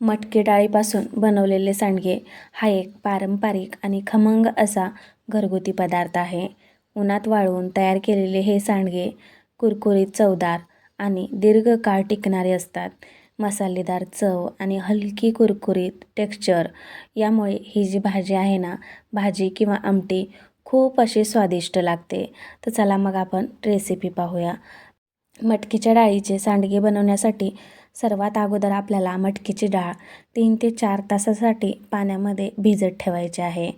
मटकी डाळीपासून बनवलेले सांडगे हा एक पारंपरिक आणि खमंग असा घरगुती पदार्थ आहे. उन्हात वाळवून तयार केलेले हे सांडगे कुरकुरीत, चवदार आणि दीर्घकाळ टिकणारे असतात. मसालेदार चव आणि हलकी कुरकुरीत टेक्स्चर यामुळे ही जी भाजी आहे ना, भाजी किंवा आमटी खूप अशी स्वादिष्ट लागते. तर चला मग आपण रेसिपी पाहूया. मटकीच्या डाळीचे सांडगे बनवण्यासाठी सर्वात अगोदर आपल्याला मटकीची डाळ 3 ते 4 तासासाठी पाण्यामध्ये भिजत ठेवायची आहे.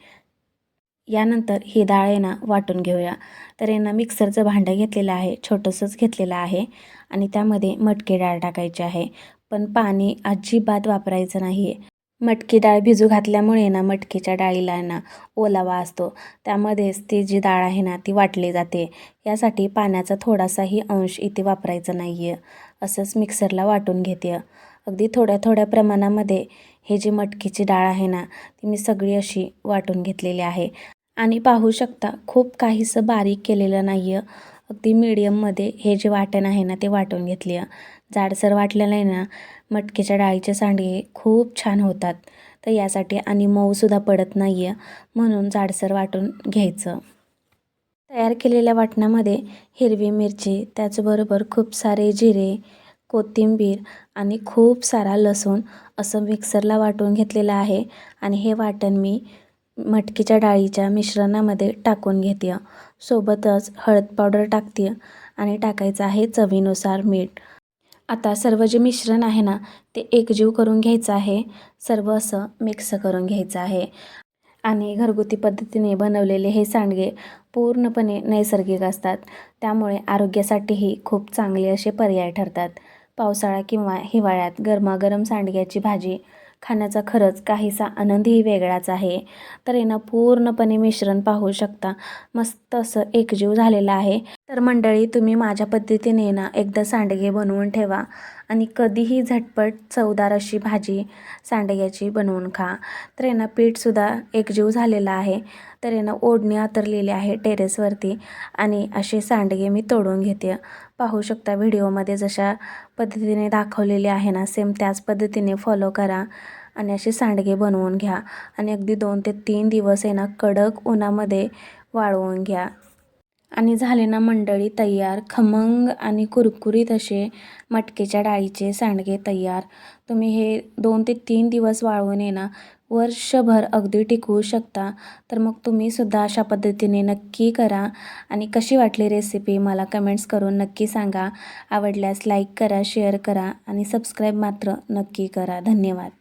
यानंतर ही डाळ आहे ना वाटून घेऊया. तर आहे ना मिक्सरचं भांडं घेतलेलं आहे, छोटंसंच घेतलेलं आहे आणि त्यामध्ये मटकी डाळ टाकायची आहे. पण पाणी अजिबात वापरायचं नाही आहे. मटकी डाळ भिजू घातल्यामुळे ना मटकीच्या डाळीला ना ओलावा असतो. त्यामध्येच ती जी डाळ आहे ना ती वाटली जाते. यासाठी पाण्याचा थोडासाही अंश इथे वापरायचा नाही आहे. असंच मिक्सरला वाटून घेते. अगदी थोड्या थोड्या प्रमाणामध्ये हे जी मटकीची डाळ आहे ना ती मी सगळी अशी वाटून घेतलेली आहे. आणि पाहू शकता खूप काहीसं बारीक केलेलं नाही आहे. अगदी मीडियममध्ये हे जे वाटण आहे ना ते वाटून घेतली आहे. जाडसर वाटलेलं आहे ना मटकीच्या डाळीचे सांडगे खूप छान होतात. तर यासाठी आणि मऊसुद्धा पडत नाही आहे, म्हणून जाडसर वाटून घ्यायचं. तयार केलेल्या वाटणामध्ये हिरवी मिरची, त्याचबरोबर खूप सारे जिरे, कोथिंबीर आणि खूप सारा लसूण असं मिक्सरला वाटून घेतलेलं आहे. आणि हे वाटण मी मटकीच्या डाळीच्या मिश्रणामध्ये टाकून घेते. सोबतच हळद पावडर टाकते आणि टाकायचं आहे चवीनुसार मीठ. आता सर्व जे मिश्रण आहे ना ते एकजीव करून घ्यायचं आहे. सर्व असं मिक्स करून घ्यायचं आहे. आणि घरगुती पद्धतीने बनवलेले हे सांडगे पूर्णपणे नैसर्गिक असतात. त्यामुळे आरोग्यासाठीही खूप चांगले असे पर्याय ठरतात. पावसाळा किंवा हिवाळ्यात गरमागरम सांडग्याची भाजी खाण्याचा खरंच काहीसा आनंदही वेगळाच आहे. तर आहे ना पूर्णपणे मिश्रण पाहू शकता मस्त असं एकजीव झालेलं आहे. तर मंडळी, तुम्ही माझ्या पद्धतीने ना एकदा सांडगे बनवून ठेवा आणि कधीही झटपट चवदार अशी भाजी सांडग्याची बनवून खा. तर आहे ना पीठसुद्धा एकजीव झालेलं आहे. तर आहे ना ओढणी आतरलेली आहे टेरेसवरती आणि असे सांडगे मी तोडून घेते. पाहू शकता व्हिडिओमध्ये जशा पद्धतीने दाखवलेले आहे ना सेम त्याच पद्धतीने फॉलो करा आणि असे सांडगे बनवून घ्या. आणि अगदी 2 ते 3 दिवस आहे ना कडक उन्हामध्ये वाळवून घ्या. आणि झाले ना मंडळी तयार खमंग आणि कुरकुरीत असे मटकीच्या डाळीचे सांडगे तयार. तुम्ही हे 2 ते 3 दिवस वाळवून आहे ना वर्षभर अगदी टिकवू शकता. तर मग तुम्हीसुद्धा अशा पद्धतीने नक्की करा. आणि कशी वाटली रेसिपी मला कमेंट्स करून नक्की सांगा. आवडल्यास लाईक करा, शेअर करा आणि सबस्क्राईब मात्र नक्की करा. धन्यवाद.